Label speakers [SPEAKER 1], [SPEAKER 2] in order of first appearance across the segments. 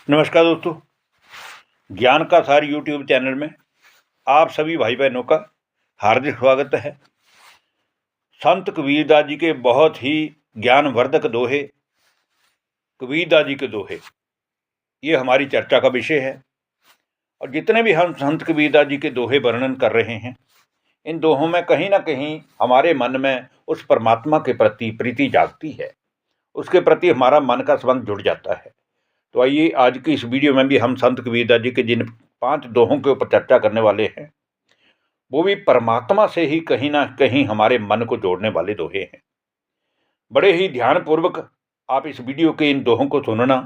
[SPEAKER 1] नमस्कार दोस्तों, ज्ञान का सार यूट्यूब चैनल में आप सभी भाई बहनों का हार्दिक स्वागत है। संत कबीरदास जी के बहुत ही ज्ञानवर्धक दोहे, कबीरदास जी के दोहे, ये हमारी चर्चा का विषय है। और जितने भी हम संत कबीरदास जी के दोहे वर्णन कर रहे हैं, इन दोहों में कहीं ना कहीं हमारे मन में उस परमात्मा के प्रति प्रीति जागती है, उसके प्रति हमारा मन का संबंध जुड़ जाता है। तो आइए आज की इस वीडियो में भी हम संत कबीरदास जी के जिन 5 दोहों के ऊपर चर्चा करने वाले हैं, वो भी परमात्मा से ही कहीं ना कहीं हमारे मन को जोड़ने वाले दोहे हैं। बड़े ही ध्यानपूर्वक आप इस वीडियो के इन दोहों को सुनना।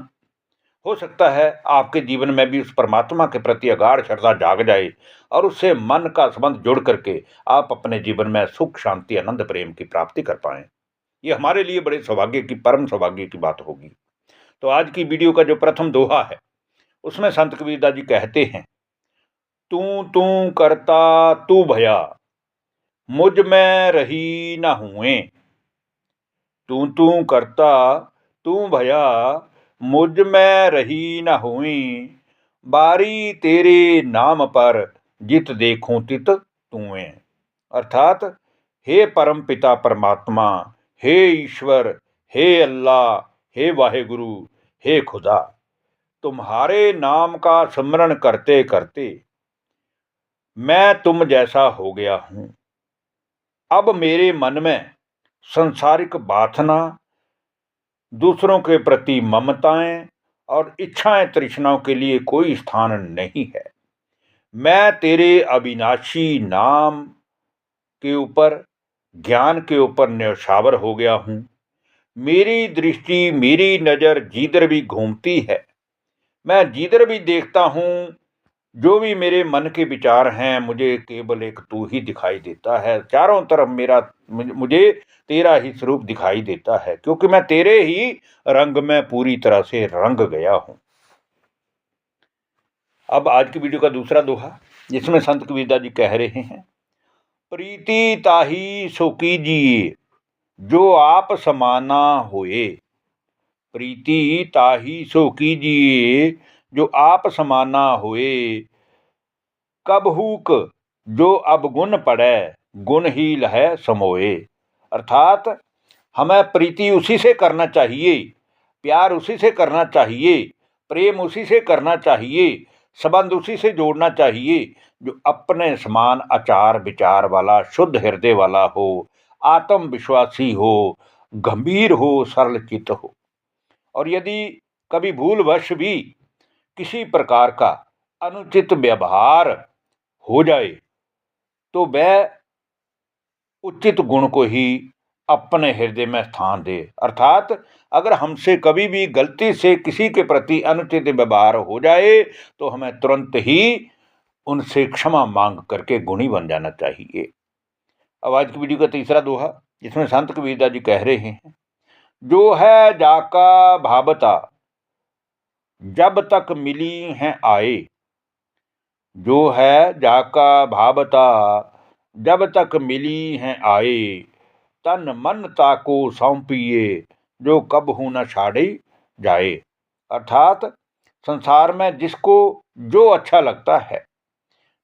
[SPEAKER 1] हो सकता है आपके जीवन में भी उस परमात्मा के प्रति अगाध श्रद्धा जाग जाए और उससे मन का संबंध जोड़ करके आप अपने जीवन में सुख, शांति, आनंद, प्रेम की प्राप्ति कर पाएं। ये हमारे लिए बड़े सौभाग्य की, परम सौभाग्य की बात होगी। तो आज की वीडियो का जो प्रथम दोहा है, उसमें संत कबीरदास जी कहते हैं, तू तू करता तू भया, मुझ में रही न हुए। तू तू करता तू भया, मुझ में रही न हुई। बारी तेरे नाम पर जित देखूं तित तूए। अर्थात हे परम पिता परमात्मा, हे ईश्वर, हे अल्लाह, हे वाहेगुरु, हे खुदा, तुम्हारे नाम का स्मरण करते करते मैं तुम जैसा हो गया हूं। अब मेरे मन में संसारिक वासना, दूसरों के प्रति ममताएं और इच्छाएं, तृष्णाओं के लिए कोई स्थान नहीं है। मैं तेरे अविनाशी नाम के ऊपर, ज्ञान के ऊपर न्यौछावर हो गया हूं। मेरी दृष्टि, मेरी नज़र जिधर भी घूमती है, मैं जिधर भी देखता हूं, जो भी मेरे मन के विचार हैं, मुझे केवल एक तू ही दिखाई देता है। चारों तरफ मुझे तेरा ही स्वरूप दिखाई देता है, क्योंकि मैं तेरे ही रंग में पूरी तरह से रंग गया हूं। अब आज की वीडियो का दूसरा दोहा, जिसमें संत कबीरदास जी कह रहे हैं, प्रीति ताही सो कीजिए जो आप समाना होए। प्रीति ताही सो कीजिए जो आप समाना होए। कबहूक जो अब गुण पड़े, गुण ही लहै समोए। अर्थात हमें प्रीति उसी से करना चाहिए, प्यार उसी से करना चाहिए, प्रेम उसी से करना चाहिए, संबंध उसी से जोड़ना चाहिए जो अपने समान आचार विचार वाला, शुद्ध हृदय वाला हो, आत्मविश्वासी हो, गंभीर हो, सरल चित्त हो। और यदि कभी भूलवश भी किसी प्रकार का अनुचित व्यवहार हो जाए, तो वह उचित गुण को ही अपने हृदय में स्थान दे। अर्थात अगर हमसे कभी भी गलती से किसी के प्रति अनुचित व्यवहार हो जाए, तो हमें तुरंत ही उनसे क्षमा मांग करके गुणी बन जाना चाहिए। अब आज की वीडियो का तीसरा दोहा, जिसमें संत कबीरदास जी कह रहे हैं, जो है जाका भावता जब तक मिली हैं आए। जो है जाका भावता जब तक मिली हैं आए। तन मन ताको सौंपिए जो कबहू न छाड़ी जाए। अर्थात संसार में जिसको जो अच्छा लगता है,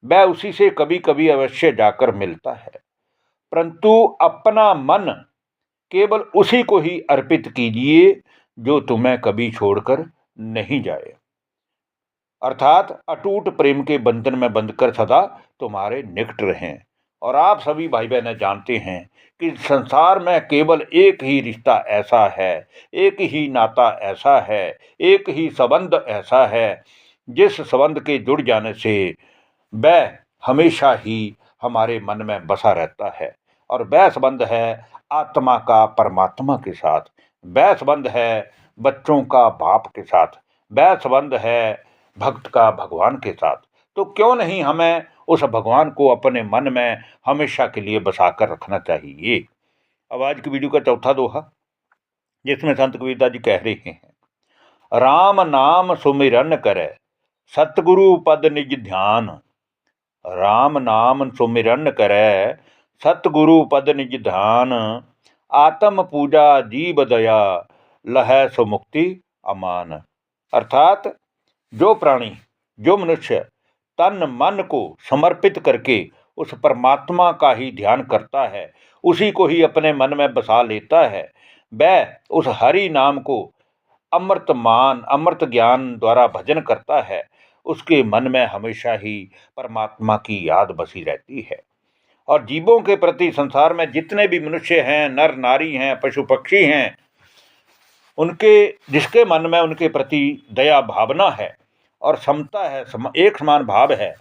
[SPEAKER 1] वह उसी से कभी कभी अवश्य जाकर मिलता है, परंतु अपना मन केवल उसी को ही अर्पित कीजिए जो तुम्हें कभी छोड़कर नहीं जाए। अर्थात अटूट प्रेम के बंधन में बंधकर सदा तुम्हारे निकट रहें। और आप सभी भाई बहन जानते हैं कि संसार में केवल एक ही रिश्ता ऐसा है, एक ही नाता ऐसा है, एक ही संबंध ऐसा है, जिस संबंध के जुड़ जाने से वह हमेशा ही हमारे मन में बसा रहता है। और वह संबंध है आत्मा का परमात्मा के साथ, वह संबंध है बच्चों का बाप के साथ, वह संबंध है भक्त का भगवान के साथ। तो क्यों नहीं हमें उस भगवान को अपने मन में हमेशा के लिए बसाकर रखना चाहिए। अब आज की वीडियो का चौथा दोहा, जिसमें संत कबीरदास जी कह रहे हैं, राम नाम सुमिरन करे सतगुरु पद निज ध्यान। राम नाम सुमिरन करे सतगुरु पद निज ध्यान। आत्म पूजा जीव दया लहै सुमुक्ति अमान। अर्थात जो प्राणी, जो मनुष्य तन मन को समर्पित करके उस परमात्मा का ही ध्यान करता है, उसी को ही अपने मन में बसा लेता है, वह उस हरि नाम को अमृत मान, अमृत ज्ञान द्वारा भजन करता है, उसके मन में हमेशा ही परमात्मा की याद बसी रहती है। और जीवों के प्रति संसार में जितने भी मनुष्य हैं, नर नारी हैं, पशु पक्षी हैं, उनके जिसके मन में उनके प्रति दया भावना है और समता है, एक समान भाव है,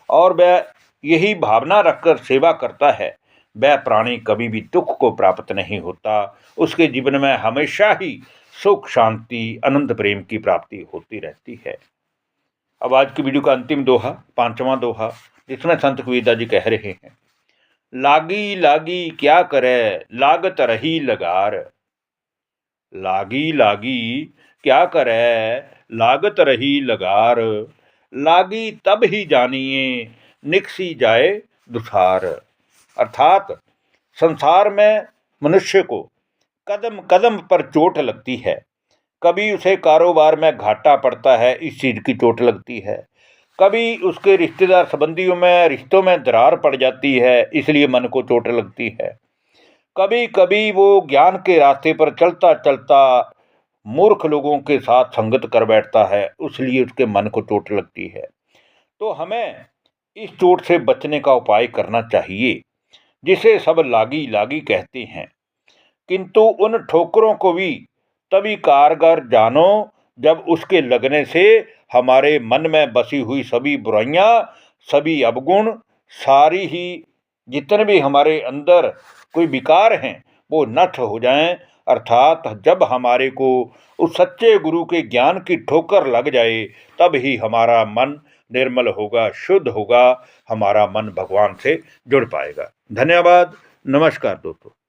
[SPEAKER 1] और वह यही भावना रखकर सेवा करता है, वह प्राणी कभी भी दुख को प्राप्त नहीं होता। उसके जीवन में हमेशा ही सुख, शांति, आनंद, प्रेम की प्राप्ति होती रहती है। अब आज की वीडियो का अंतिम दोहा, 5वां दोहा, जिसमें संत कबीरदास जी कह रहे हैं, लागी लागी क्या करे लागत रही लगार। लागी लागी क्या करे लागत रही लगार। लागी तब ही जानिए निकसी जाए दुसार। अर्थात संसार में मनुष्य को कदम कदम पर चोट लगती है। कभी उसे कारोबार में घाटा पड़ता है, इस चीज़ की चोट लगती है। कभी उसके रिश्तेदार संबंधियों में, रिश्तों में दरार पड़ जाती है, इसलिए मन को चोट लगती है। कभी कभी वो ज्ञान के रास्ते पर चलता चलता मूर्ख लोगों के साथ संगत कर बैठता है, इसलिए उसके मन को चोट लगती है। तो हमें इस चोट से बचने का उपाय करना चाहिए, जिसे सब लागी लागी कहते हैं। किंतु उन ठोकरों को भी तभी कारगर जानो जब उसके लगने से हमारे मन में बसी हुई सभी बुराइयां, सभी अवगुण, सारी ही जितने भी हमारे अंदर कोई विकार हैं, वो नष्ट हो जाएं। अर्थात जब हमारे को उस सच्चे गुरु के ज्ञान की ठोकर लग जाए, तब ही हमारा मन निर्मल होगा, शुद्ध होगा, हमारा मन भगवान से जुड़ पाएगा। धन्यवाद। नमस्कार दोस्तों।